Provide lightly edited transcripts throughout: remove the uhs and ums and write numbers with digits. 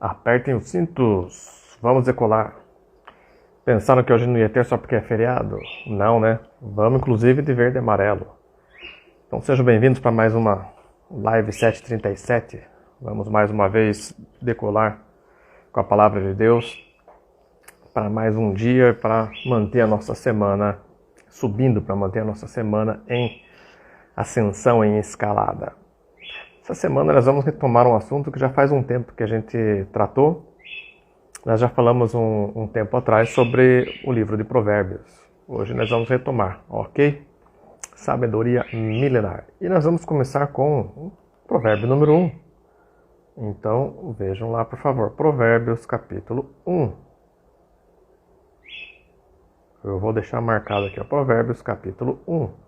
Apertem os cintos, vamos decolar. Pensaram que hoje não ia ter só porque é feriado? Não, né? Vamos inclusive de verde e amarelo. Então sejam bem-vindos para mais uma Live 737. Vamos mais uma vez decolar com a palavra de Deus para mais um dia, para manter a nossa semana subindo, para manter a nossa semana em ascensão, em escalada. Essa semana nós vamos retomar um assunto que já faz um tempo que a gente tratou. Nós já falamos um tempo atrás sobre o livro de Provérbios. Hoje nós vamos retomar, ok? Sabedoria milenar. E nós vamos começar com o provérbio número 1. Então, vejam lá, por favor. Provérbios, capítulo 1. Eu vou deixar marcado aqui, ó, Provérbios, capítulo 1.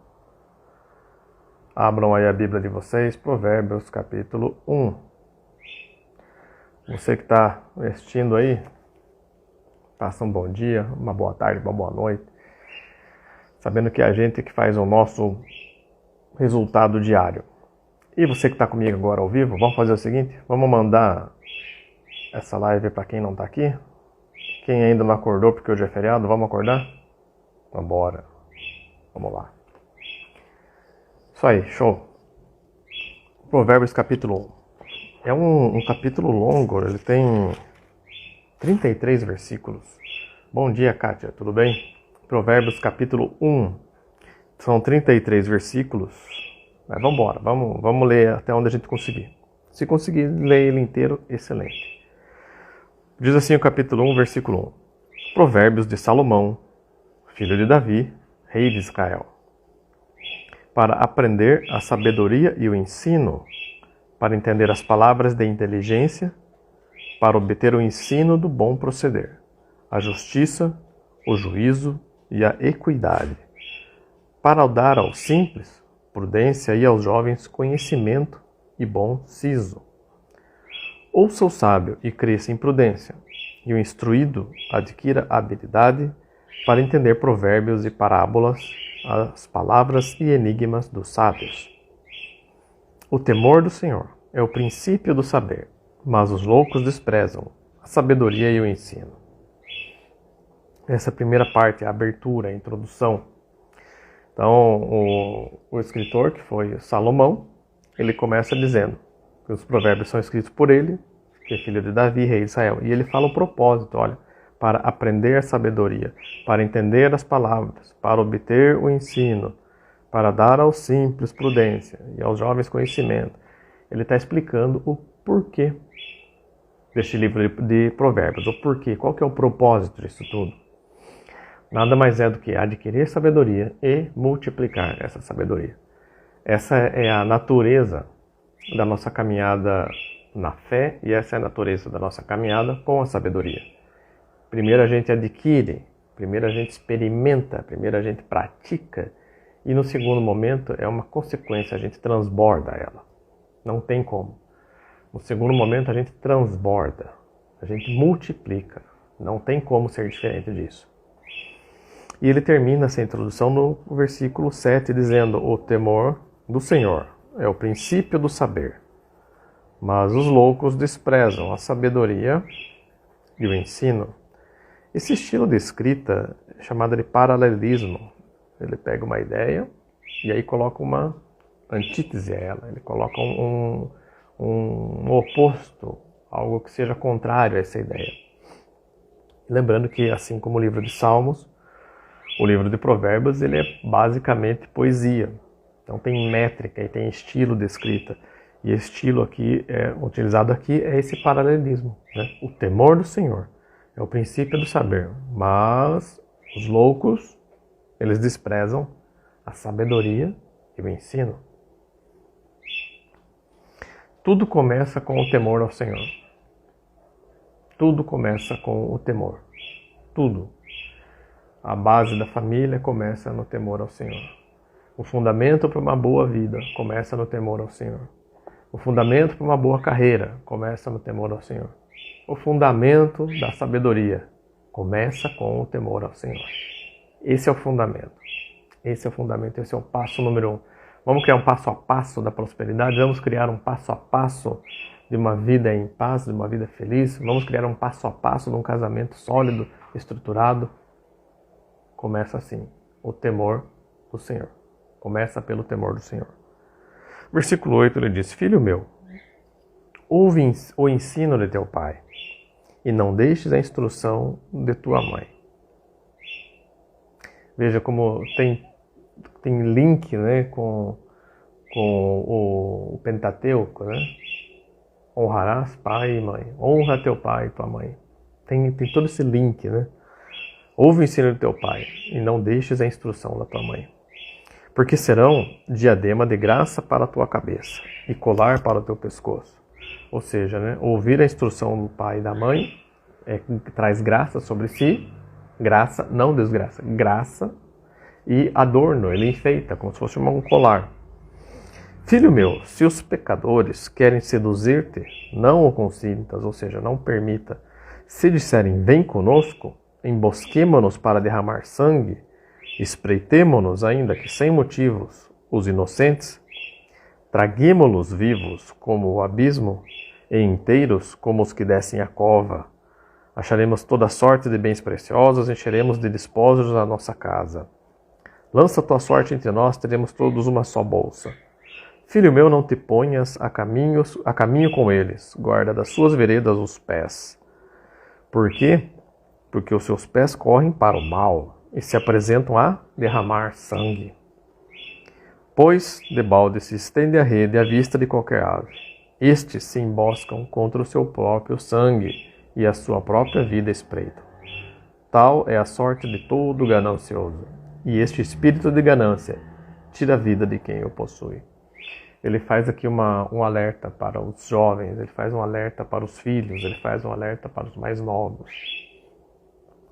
Abram aí a Bíblia de vocês, Provérbios, capítulo 1. Você que está assistindo aí, passa um bom dia, uma boa tarde, uma boa noite. Sabendo que é a gente que faz o nosso resultado diário. E você que está comigo agora ao vivo, vamos fazer o seguinte, vamos mandar essa live para quem não está aqui. Quem ainda não acordou porque hoje é feriado, vamos acordar? Vambora. Vamos lá. Isso aí, show. Provérbios capítulo 1. É um capítulo longo, ele tem 33 versículos. Bom dia, Kátia, tudo bem? Provérbios capítulo 1. São 33 versículos. Mas vamos embora, vamos ler até onde a gente conseguir. Se conseguir ler ele inteiro, excelente. Diz assim o capítulo 1, versículo 1. Provérbios de Salomão, filho de Davi, rei de Israel. Para aprender a sabedoria e o ensino, para entender as palavras de inteligência, para obter o ensino do bom proceder, a justiça, o juízo e a equidade, para dar aos simples prudência e aos jovens conhecimento e bom siso. Ouça o sábio e cresça em prudência, e o instruído adquira habilidade para entender provérbios e parábolas, as palavras e enigmas dos sábios. O temor do Senhor é o princípio do saber, mas os loucos desprezam a sabedoria e o ensino. Essa primeira parte, a abertura, a introdução. Então, o escritor, que foi Salomão, ele começa dizendo que os provérbios são escritos por ele, que é filho de Davi, rei de Israel. E ele fala o propósito, olha, para aprender a sabedoria, para entender as palavras, para obter o ensino, para dar aos simples prudência e aos jovens conhecimento. Ele está explicando o porquê deste livro de provérbios, o porquê, qual que é o propósito disso tudo. Nada mais é do que adquirir sabedoria e multiplicar essa sabedoria. Essa é a natureza da nossa caminhada na fé e essa é a natureza da nossa caminhada com a sabedoria. Primeiro a gente adquire, primeiro a gente experimenta, primeiro a gente pratica e no segundo momento é uma consequência, a gente transborda ela. Não tem como. No segundo momento a gente transborda, a gente multiplica. Não tem como ser diferente disso. E ele termina essa introdução no versículo 7 dizendo: o temor do Senhor é o princípio do saber, mas os loucos desprezam a sabedoria e o ensino. Esse estilo de escrita é chamado de paralelismo. Ele pega uma ideia e aí coloca uma antítese a ela. Ele coloca um oposto, algo que seja contrário a essa ideia. Lembrando que, assim como o livro de Salmos, o livro de Provérbios ele é basicamente poesia. Então tem métrica e tem estilo de escrita. E esse estilo aqui, utilizado aqui, é esse paralelismo, né? O temor do Senhor é o princípio do saber, mas os loucos, eles desprezam a sabedoria e o ensino. Tudo começa com o temor ao Senhor. Tudo começa com o temor. Tudo. A base da família começa no temor ao Senhor. O fundamento para uma boa vida começa no temor ao Senhor. O fundamento para uma boa carreira começa no temor ao Senhor. O fundamento da sabedoria começa com o temor ao Senhor. Esse é o fundamento. Esse é o fundamento, esse é o passo número 1. Vamos criar um passo a passo da prosperidade? Vamos criar um passo a passo de uma vida em paz, de uma vida feliz. Vamos criar um passo a passo de um casamento sólido, estruturado. Começa assim, o temor do Senhor. Começa pelo temor do Senhor. Versículo 8, ele diz: Filho meu, ouve o ensino de teu pai, e não deixes a instrução de tua mãe. Veja como tem link, né, com o Pentateuco, né? Honrarás pai e mãe. Honra teu pai e tua mãe. Tem todo esse link, né? Ouve o ensino do teu pai e não deixes a instrução da tua mãe. Porque serão diadema de graça para a tua cabeça e colar para o teu pescoço. Ou seja, né, ouvir a instrução do pai e da mãe traz graça sobre si. Graça, não desgraça. Graça e adorno, ele enfeita, como se fosse um colar. Filho meu, se os pecadores querem seduzir-te, não o consintas, ou seja, não permita. Se disserem, vem conosco, embosquemo-nos para derramar sangue, espreitemo-nos, ainda que sem motivos, os inocentes, traguemo-los vivos como o abismo, e inteiros como os que descem a cova. Acharemos toda sorte de bens preciosos, encheremos de despojos a nossa casa. Lança tua sorte entre nós, teremos todos uma só bolsa. Filho meu, não te ponhas a caminho com eles, guarda das suas veredas os pés. Por quê? Porque os seus pés correm para o mal e se apresentam a derramar sangue. Pois, debalde se estende a rede à vista de qualquer ave. Estes se emboscam contra o seu próprio sangue e a sua própria vida espreitam. Tal é a sorte de todo ganancioso, e este espírito de ganância tira a vida de quem o possui. Ele faz aqui um alerta para os jovens, ele faz um alerta para os filhos, ele faz um alerta para os mais novos.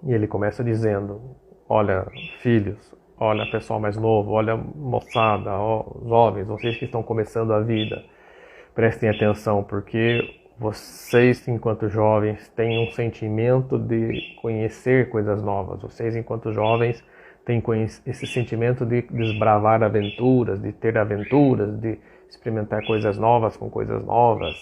E ele começa dizendo, olha filhos, olha pessoal mais novo, olha moçada, ó, jovens, vocês que estão começando a vida, prestem atenção, porque vocês, enquanto jovens, têm um sentimento de conhecer coisas novas. Vocês, enquanto jovens, têm esse sentimento de desbravar aventuras, de ter aventuras, de experimentar coisas novas com coisas novas.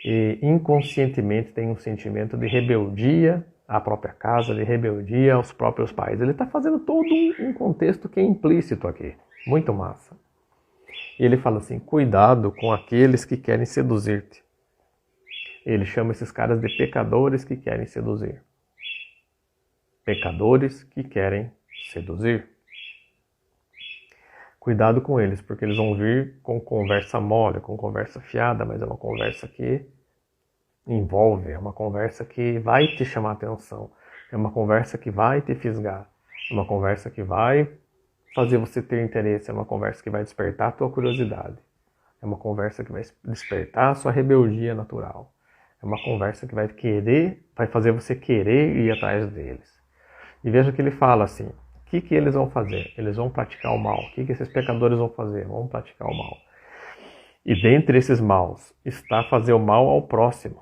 E inconscientemente tem um sentimento de rebeldia à própria casa, de rebeldia aos próprios pais. Ele está fazendo todo um contexto que é implícito aqui. Muito massa. E ele fala assim, cuidado com aqueles que querem seduzir-te. Ele chama esses caras de pecadores que querem seduzir. Pecadores que querem seduzir. Cuidado com eles, porque eles vão vir com conversa mole, com conversa fiada, mas é uma conversa que envolve, é uma conversa que vai te chamar a atenção, é uma conversa que vai te fisgar, é uma conversa que vai fazer você ter interesse, é uma conversa que vai despertar a tua curiosidade, é uma conversa que vai despertar a sua rebeldia natural, é uma conversa que vai fazer você querer ir atrás deles. E veja que ele fala assim, o que eles vão fazer? Eles vão praticar o mal. O que esses pecadores vão fazer? Vão praticar o mal. E dentre esses maus está fazer o mal ao próximo.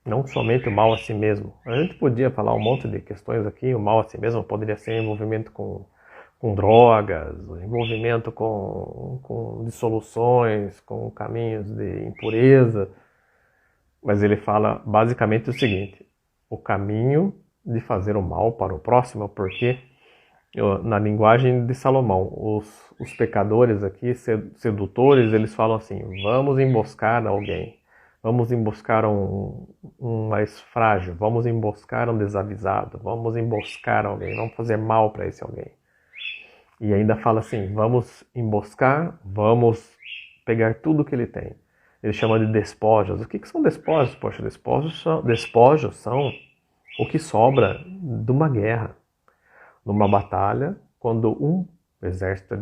Não somente o mal a si mesmo. A gente podia falar um monte de questões aqui. O mal a si mesmo poderia ser envolvimento com drogas, envolvimento com dissoluções, com caminhos de impureza. Mas ele fala basicamente o seguinte. O caminho de fazer o mal para o próximo, porque na linguagem de Salomão, os pecadores aqui, sedutores, eles falam assim, vamos emboscar alguém, vamos emboscar um mais frágil, vamos emboscar um desavisado, vamos emboscar alguém, vamos fazer mal para esse alguém. E ainda fala assim, vamos emboscar, vamos pegar tudo que ele tem. Ele chama de despojos. O que são despojos? Poxa, despojos são o que sobra de uma guerra. Numa batalha, quando um exército é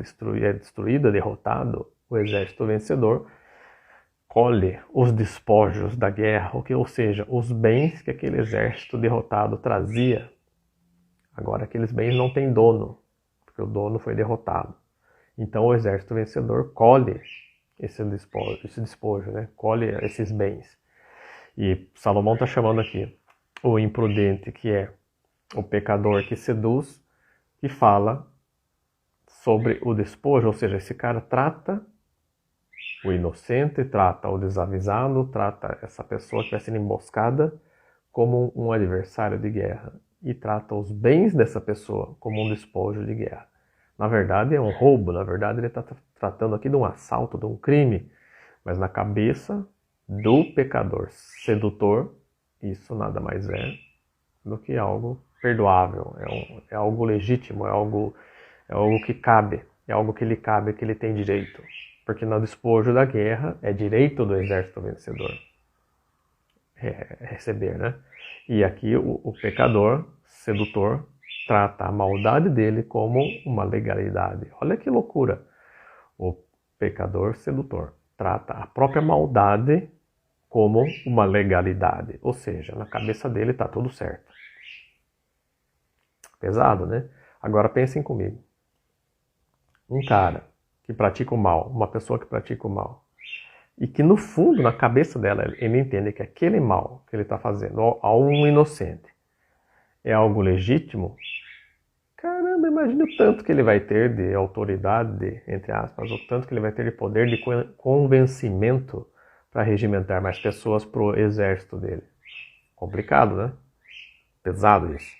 destruído, é derrotado, o exército vencedor colhe os despojos da guerra, ou seja, os bens que aquele exército derrotado trazia. Agora aqueles bens não têm dono, porque o dono foi derrotado. Então o exército vencedor colhe esse despojo, né? Colhe esses bens. E Salomão está chamando aqui o imprudente, que é o pecador que seduz, e fala sobre o despojo, ou seja, esse cara trata o inocente, trata o desavisado, trata essa pessoa que vai ser emboscada como um adversário de guerra e trata os bens dessa pessoa como um despojo de guerra. Na verdade é um roubo, na verdade ele está tratando aqui de um assalto, de um crime, mas na cabeça do pecador sedutor, isso nada mais é do que algo perdoável, é algo legítimo, é algo que cabe, é algo que lhe cabe, que ele tem direito. Porque no despojo da guerra é direito do exército vencedor receber, né? E aqui o pecador sedutor trata a maldade dele como uma legalidade. Olha que loucura! O pecador sedutor trata a própria maldade como uma legalidade. Ou seja, na cabeça dele está tudo certo. Pesado, né? Agora pensem comigo. Um cara que pratica o mal, uma pessoa que pratica o mal, e que no fundo, na cabeça dela, ele entende que aquele mal que ele está fazendo a um inocente é algo legítimo. Caramba, imagine o tanto que ele vai ter de autoridade, entre aspas, o tanto que ele vai ter de poder de convencimento para regimentar mais pessoas para o exército dele. Complicado, né? Pesado isso.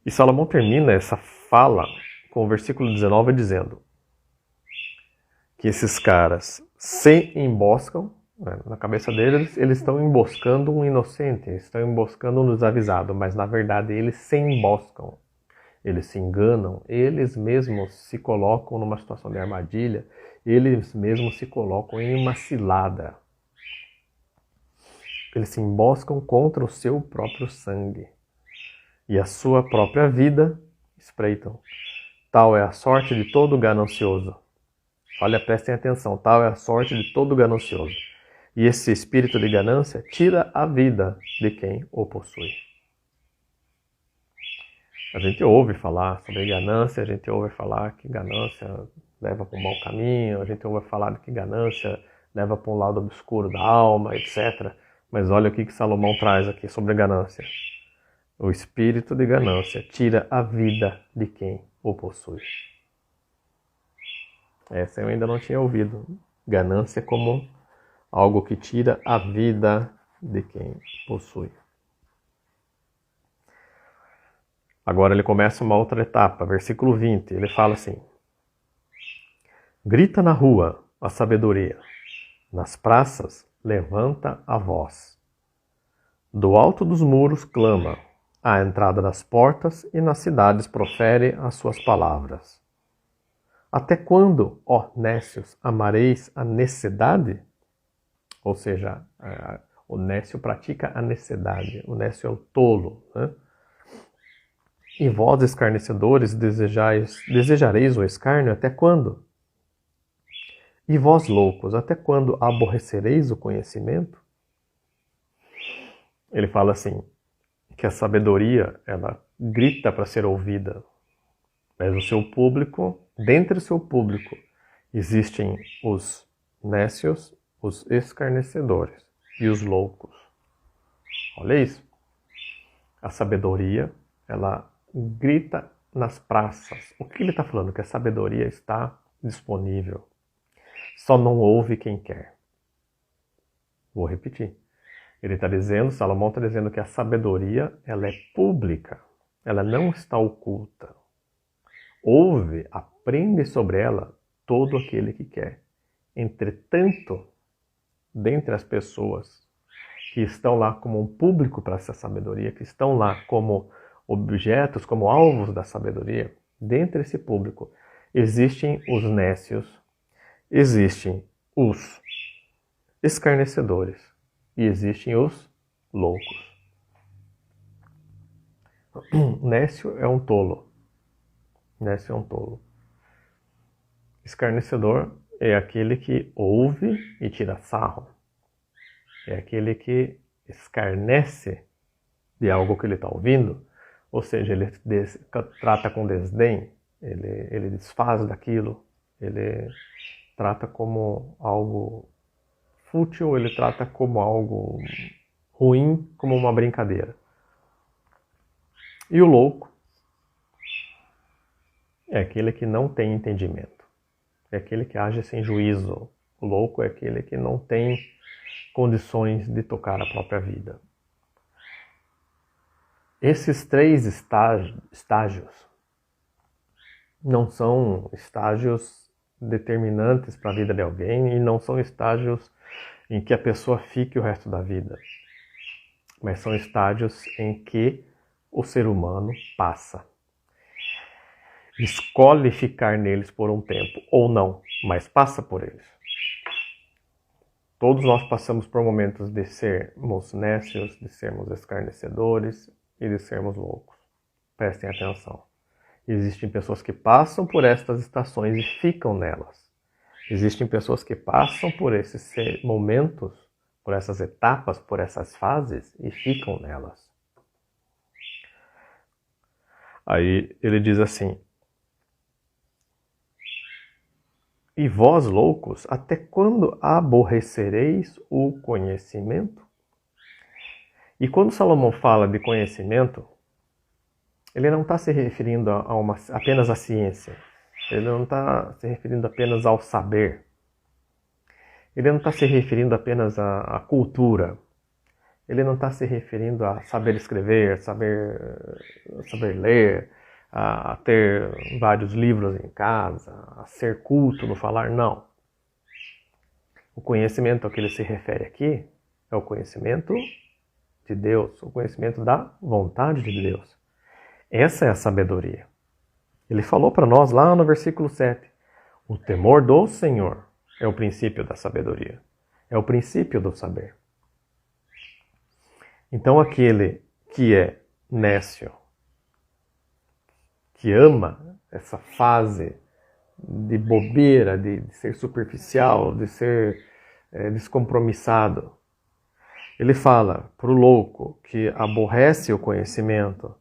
E Salomão termina essa fala com o versículo 19 dizendo que esses caras se emboscam, né? Na cabeça deles, eles estão emboscando um inocente, estão emboscando um desavisado, mas na verdade eles se emboscam. Eles se enganam, eles mesmos se colocam numa situação de armadilha, eles mesmos se colocam em uma cilada. Eles se emboscam contra o seu próprio sangue e a sua própria vida espreitam. Tal é a sorte de todo ganancioso. Olha, prestem atenção, tal é a sorte de todo ganancioso. E esse espírito de ganância tira a vida de quem o possui. A gente ouve falar sobre ganância, a gente ouve falar que ganância leva para um mau caminho, a gente ouve falar que ganância leva para um lado obscuro da alma, etc. Mas olha o que Salomão traz aqui sobre ganância. O espírito de ganância tira a vida de quem o possui. Essa eu ainda não tinha ouvido. Ganância como algo que tira a vida de quem possui. Agora ele começa uma outra etapa, versículo 20, ele fala assim: grita na rua a sabedoria, nas praças levanta a voz. Do alto dos muros clama, à entrada das portas e nas cidades profere as suas palavras. Até quando, ó nécios, amareis a necessidade? Ou seja, o nécio pratica a necessidade, o nécio é o tolo, né? E vós, escarnecedores, desejareis o escárnio até quando? E vós, loucos, até quando aborrecereis o conhecimento? Ele fala assim, que a sabedoria, ela grita para ser ouvida. Mas o seu público, dentre o seu público, existem os nécios, os escarnecedores e os loucos. Olha isso. A sabedoria, ela grita nas praças. O que ele está falando? Que a sabedoria está disponível. Só não ouve quem quer. Vou repetir. Ele está dizendo, Salomão está dizendo que a sabedoria, ela é pública. Ela não está oculta. Ouve, aprende sobre ela todo aquele que quer. Entretanto, dentre as pessoas que estão lá como um público para essa sabedoria, que estão lá como objetos, como alvos da sabedoria, dentre esse público existem os nécios, existem os escarnecedores e existem os loucos. Nécio é um tolo. Nécio é um tolo. Escarnecedor é aquele que ouve e tira sarro. É aquele que escarnece de algo que ele está ouvindo, ou seja, ele trata com desdém, ele desfaz daquilo, ele trata como algo fútil, ele trata como algo ruim, como uma brincadeira. E o louco é aquele que não tem entendimento, é aquele que age sem juízo, O louco é aquele que não tem condições de tocar a própria vida. Esses 3 estágios não são estágios determinantes para a vida de alguém e não são estágios em que a pessoa fique o resto da vida, mas são estágios em que o ser humano passa. Escolhe ficar neles por um tempo ou não, mas passa por eles. Todos nós passamos por momentos de sermos nécios, de sermos escarnecedores e de sermos loucos. Prestem atenção. Existem pessoas que passam por estas estações e ficam nelas. Existem pessoas que passam por esses momentos, por essas etapas, por essas fases e ficam nelas. Aí ele diz assim: e vós, loucos, até quando aborrecereis o conhecimento? E quando Salomão fala de conhecimento, ele não está se referindo apenas à ciência. Ele não está se referindo apenas ao saber. Ele não está se referindo apenas à cultura. Ele não está se referindo a saber escrever, saber ler, a ter vários livros em casa, a ser culto no falar, não. O conhecimento ao que ele se refere aqui é o conhecimento de Deus, o conhecimento da vontade de Deus. Essa é a sabedoria. Ele falou para nós lá no versículo 7, o temor do Senhor é o princípio da sabedoria, é o princípio do saber. Então aquele que é nécio, que ama essa fase de bobeira, de ser superficial, de ser descompromissado, ele fala para o louco que aborrece o conhecimento,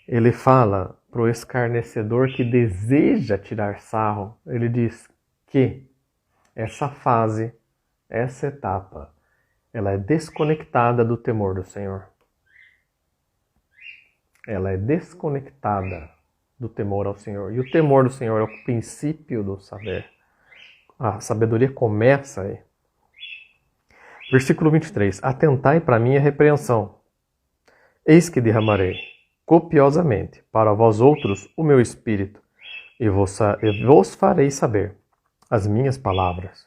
ele fala para o escarnecedor que deseja tirar sarro, ele diz que essa fase, essa etapa, ela é desconectada do temor do Senhor. Ela é desconectada do temor ao Senhor. E o temor do Senhor é o princípio do saber. A sabedoria começa aí. Versículo 23. Atentai para a minha repreensão. Eis que derramarei copiosamente para vós outros o meu espírito, e vos farei saber as minhas palavras.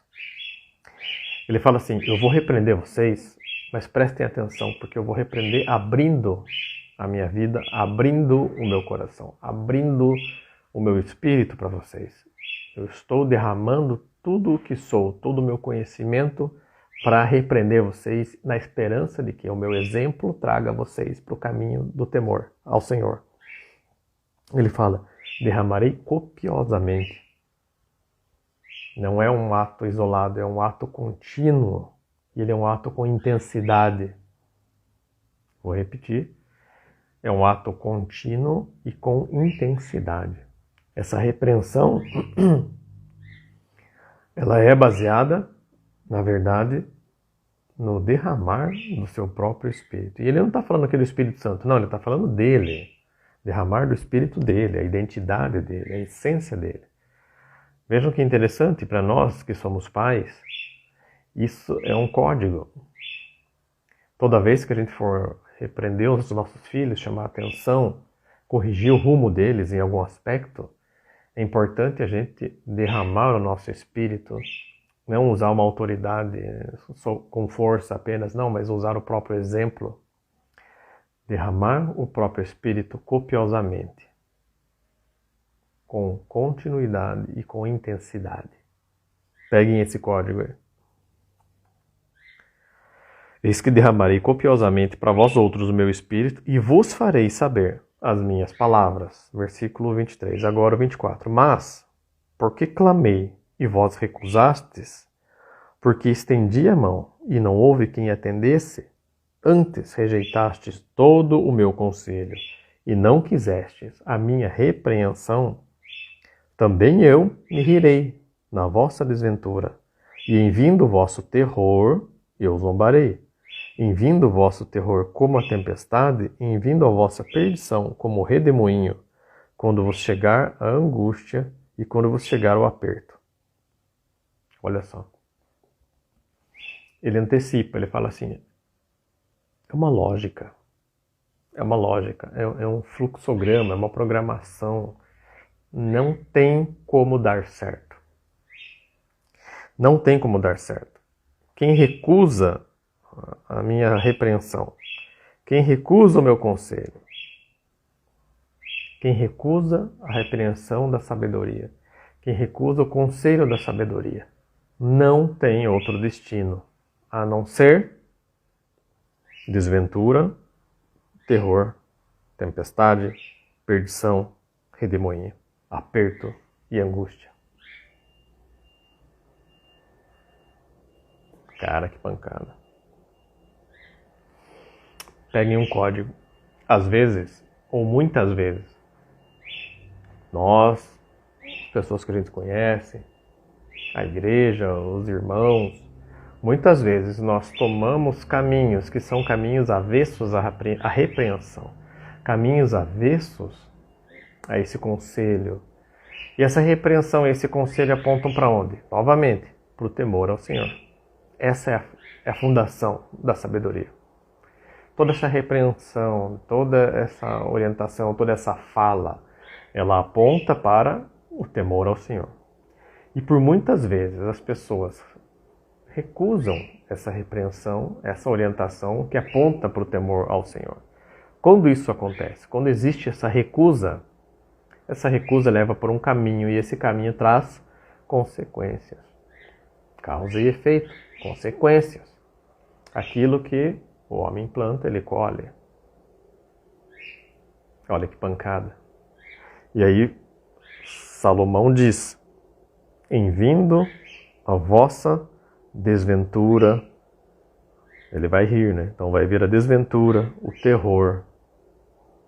Ele fala assim, eu vou repreender vocês, mas prestem atenção, porque eu vou repreender abrindo a minha vida, abrindo o meu coração, abrindo o meu espírito para vocês. Eu estou derramando tudo o que sou, todo o meu conhecimento para repreender vocês na esperança de que o meu exemplo traga vocês para o caminho do temor ao Senhor. Ele fala, derramarei copiosamente. Não é um ato isolado, é um ato contínuo. E ele é um ato com intensidade. Vou repetir. É um ato contínuo e com intensidade. Essa repreensão, ela é baseada, na verdade, no derramar do seu próprio Espírito. E ele não está falando aqui do Espírito Santo, não, ele está falando dele. Derramar do Espírito dele, a identidade dele, a essência dele. Vejam que interessante para nós que somos pais, isso é um código. Toda vez que a gente for repreender os nossos filhos, chamar a atenção, corrigir o rumo deles em algum aspecto, é importante a gente derramar o nosso espírito, não usar uma autoridade com força apenas, não, mas usar o próprio exemplo. Derramar o próprio espírito copiosamente, com continuidade e com intensidade. Peguem esse código aí. Eis que derramarei copiosamente para vós outros o meu espírito e vos farei saber as minhas palavras. Versículo 23, agora o 24. Mas, porque clamei e vós recusastes, porque estendi a mão e não houve quem atendesse, antes rejeitastes todo o meu conselho e não quisestes a minha repreensão, também eu me rirei na vossa desventura, e em vindo o vosso terror, eu zombarei. Em vindo o vosso terror como a tempestade, e em vindo a vossa perdição como o redemoinho, quando vos chegar a angústia e quando vos chegar o aperto. Olha só. ele antecipa, ele fala assim, é uma lógica, é um fluxograma, é uma programação, não tem como dar certo. Não tem como dar certo. Quem recusa a minha repreensão, quem recusa o meu conselho, quem recusa a repreensão da sabedoria, quem recusa o conselho da sabedoria, não tem outro destino a não ser desventura, terror, tempestade, perdição, redemoinho, aperto e angústia. Cara, que pancada. Peguem um código. Às vezes, ou muitas vezes, nós, as pessoas que a gente conhece, a igreja, os irmãos, muitas vezes nós tomamos caminhos que são caminhos avessos à repreensão, caminhos avessos a esse conselho. E essa repreensão e esse conselho apontam para onde? Novamente, para o temor ao Senhor. Essa é a fundação da sabedoria. Toda essa repreensão, toda essa orientação, toda essa fala, ela aponta para o temor ao Senhor. E por muitas vezes as pessoas recusam essa repreensão, essa orientação que aponta para o temor ao Senhor. Quando isso acontece, quando existe essa recusa leva por um caminho e esse caminho traz consequências. Causa e efeito, consequências. Aquilo que o homem planta, ele colhe. Olha que pancada. E aí, Salomão diz, em vindo a vossa desventura, ele vai rir, né? Então vai vir a desventura, o terror,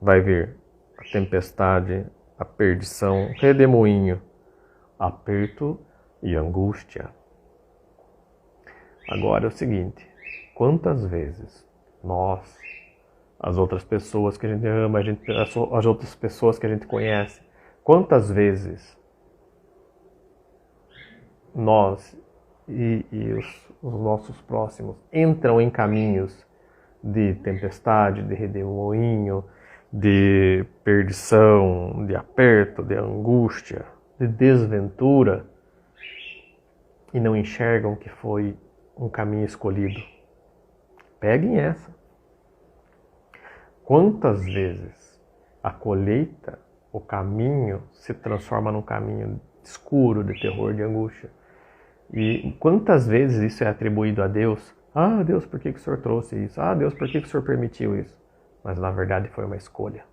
vai vir a tempestade, a perdição, redemoinho, aperto e angústia. Agora é o seguinte, quantas vezes nós, as outras pessoas que a gente ama, as outras pessoas que a gente conhece, quantas vezes nós e os nossos próximos entram em caminhos de tempestade, de redemoinho, de perdição, de aperto, de angústia, de desventura e não enxergam que foi um caminho escolhido. Peguem essa. Quantas vezes a colheita, o caminho, se transforma num caminho escuro, de terror, de angústia? E quantas vezes isso é atribuído a Deus? Ah, Deus, por que o Senhor trouxe isso? Ah, Deus, por que o Senhor permitiu isso? Mas na verdade foi uma escolha.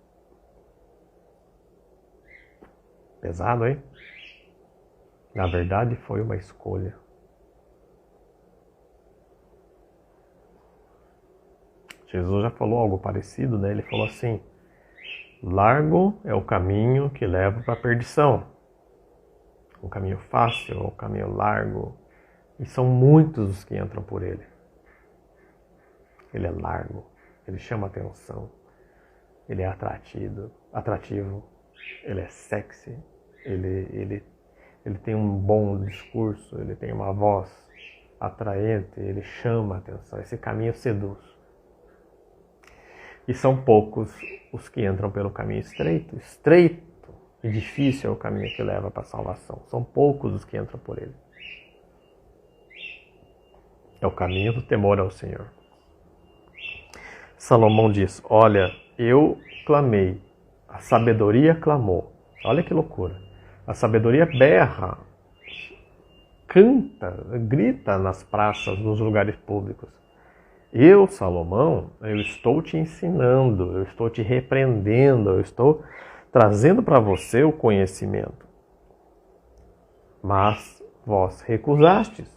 Pesado, hein? Na verdade foi uma escolha. Jesus já falou algo parecido, né? Ele falou assim, largo é o caminho que leva para a perdição. Um caminho fácil, um caminho largo. E são muitos os que entram por ele. Ele é largo, ele chama atenção, ele é atrativo, ele é sexy, ele tem um bom discurso, ele tem uma voz atraente, ele chama atenção, esse caminho seduz. E são poucos os que entram pelo caminho estreito. Estreito e difícil é o caminho que leva para a salvação. São poucos os que entram por ele. É o caminho do temor ao Senhor. Salomão diz, olha, eu clamei, a sabedoria clamou. Olha que loucura. A sabedoria berra, canta, grita nas praças, nos lugares públicos. Eu, Salomão, eu estou te ensinando, eu estou te repreendendo, eu estou trazendo para você o conhecimento. Mas vós recusastes.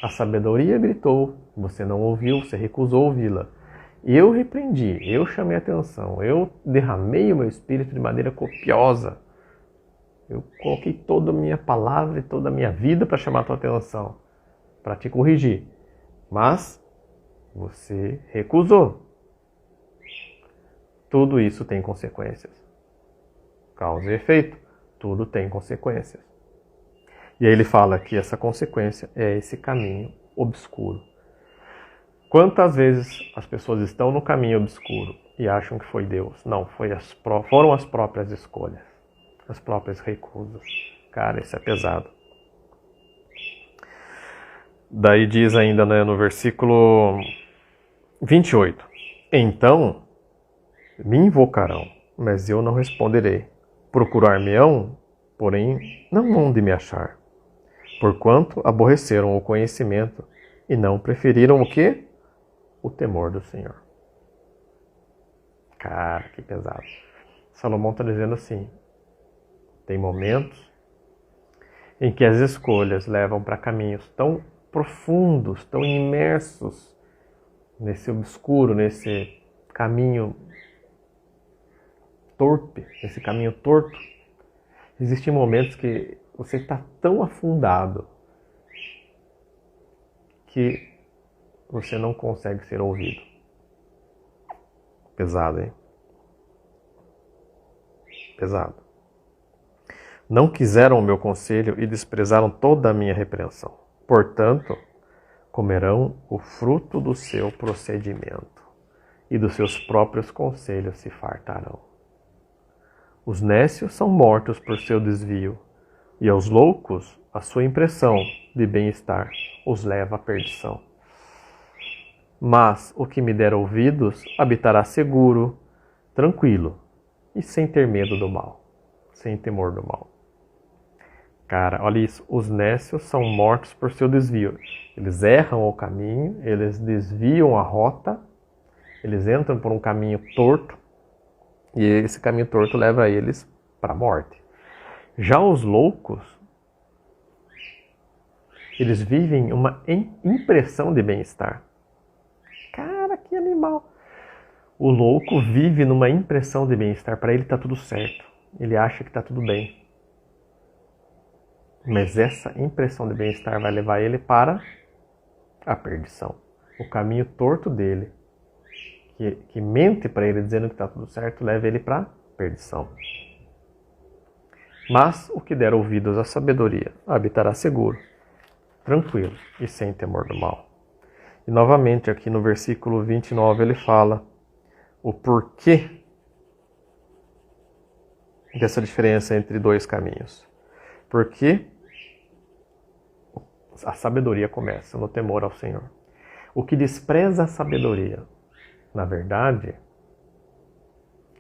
A sabedoria gritou, você não ouviu, você recusou ouvi-la. Eu repreendi, eu chamei atenção, eu derramei o meu espírito de maneira copiosa. Eu coloquei toda a minha palavra e toda a minha vida para chamar a tua atenção, para te corrigir. Mas você recusou. Tudo isso tem consequências. Causa e efeito, tudo tem consequências. E aí ele fala que essa consequência é esse caminho obscuro, Quantas vezes as pessoas estão no caminho obscuro e acham que foi Deus? Não, foram as próprias escolhas, as próprias recusas. Cara, isso é pesado. Daí diz ainda, né, no versículo 28. Então me invocarão, mas eu não responderei. Procurar-me-ão, porém não hão de me achar. Porquanto aborreceram o conhecimento e não preferiram o quê? O temor do Senhor. Cara, que pesado. Salomão está dizendo assim, tem momentos em que as escolhas levam para caminhos tão profundos, tão imersos nesse obscuro, nesse caminho torpe, nesse caminho torto. Existem momentos que você está tão afundado que você não consegue ser ouvido. Pesado, hein? Pesado. Não quiseram o meu conselho e desprezaram toda a minha repreensão. Portanto, comerão o fruto do seu procedimento e dos seus próprios conselhos se fartarão. Os nécios são mortos por seu desvio, e aos loucos a sua impressão de bem-estar os leva à perdição. Mas o que me der ouvidos habitará seguro, tranquilo e sem ter medo do mal, sem temor do mal. Cara, olha isso, os nécios são mortos por seu desvio. Eles erram o caminho, eles desviam a rota, eles entram por um caminho torto e esse caminho torto leva eles para a morte. Já os loucos, eles vivem uma impressão de bem-estar. Cara, que animal! O louco vive numa impressão de bem-estar. Para ele está tudo certo. Ele acha que está tudo bem. Mas essa impressão de bem-estar vai levar ele para a perdição. O caminho torto dele, que mente para ele dizendo que está tudo certo, leva ele para a perdição. Mas o que der ouvidos à sabedoria habitará seguro, tranquilo e sem temor do mal. E novamente aqui no versículo 29 ele fala o porquê dessa diferença entre dois caminhos. Porque a sabedoria começa no temor ao Senhor. O que despreza a sabedoria, na verdade,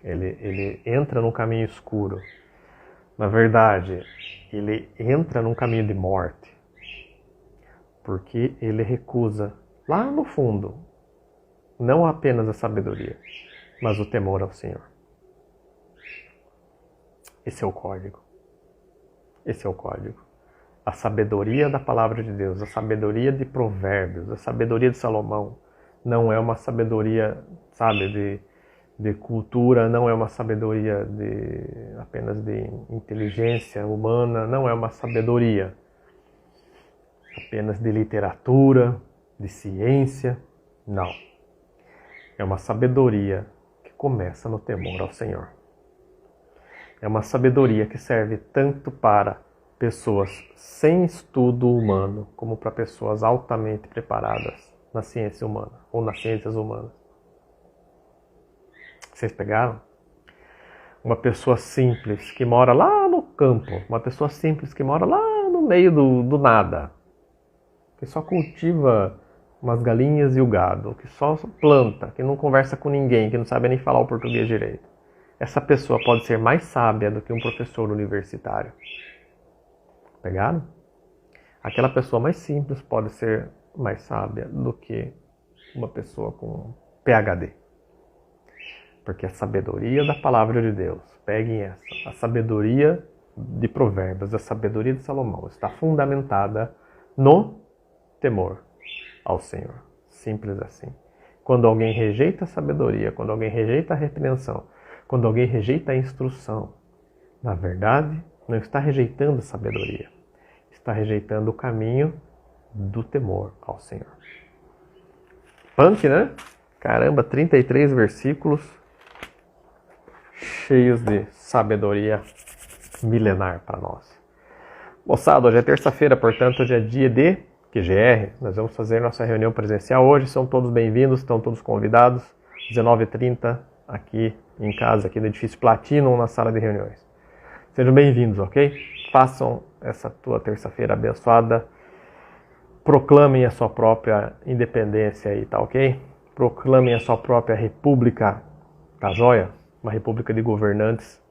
ele entra num caminho escuro. Na verdade, ele entra num caminho de morte. Porque ele recusa, lá no fundo, não apenas a sabedoria, mas o temor ao Senhor. Esse é o código. Esse é o código. A sabedoria da palavra de Deus, a sabedoria de Provérbios, a sabedoria de Salomão, não é uma sabedoria, sabe, de cultura, não é uma sabedoria apenas de inteligência humana, não é uma sabedoria apenas de literatura, de ciência, não. É uma sabedoria que começa no temor ao Senhor. É uma sabedoria que serve tanto para pessoas sem estudo humano, como para pessoas altamente preparadas na ciência humana, ou nas ciências humanas. Vocês pegaram? Uma pessoa simples que mora lá no campo, uma pessoa simples que mora lá no meio do nada, que só cultiva umas galinhas e o gado, que só planta, que não conversa com ninguém, que não sabe nem falar o português direito. Essa pessoa pode ser mais sábia do que um professor universitário. Pegaram? Aquela pessoa mais simples pode ser mais sábia do que uma pessoa com PhD. Porque a sabedoria da palavra de Deus, peguem essa, a sabedoria de Provérbios, a sabedoria de Salomão, está fundamentada no temor ao Senhor. Simples assim. Quando alguém rejeita a sabedoria, quando alguém rejeita a repreensão, quando alguém rejeita a instrução, na verdade, não está rejeitando a sabedoria, está rejeitando o caminho do temor ao Senhor. Punk, né? Caramba, 33 versículos cheios de sabedoria milenar para nós. Moçada, hoje é terça-feira, portanto, hoje é dia de QGR, nós vamos fazer nossa reunião presencial hoje. São todos bem-vindos, estão todos convidados. 19h30 aqui em casa, aqui no edifício Platinum, na sala de reuniões. Sejam bem-vindos, ok? Façam essa tua terça-feira abençoada. Proclamem a sua própria independência aí, tá ok? Proclamem a sua própria república, tá joia? Uma república de governantes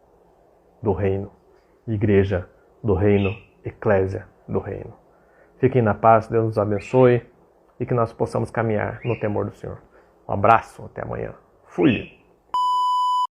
do reino, igreja do reino, eclésia do reino. Fiquem na paz, Deus nos abençoe e que nós possamos caminhar no temor do Senhor. Um abraço, até amanhã. Fui!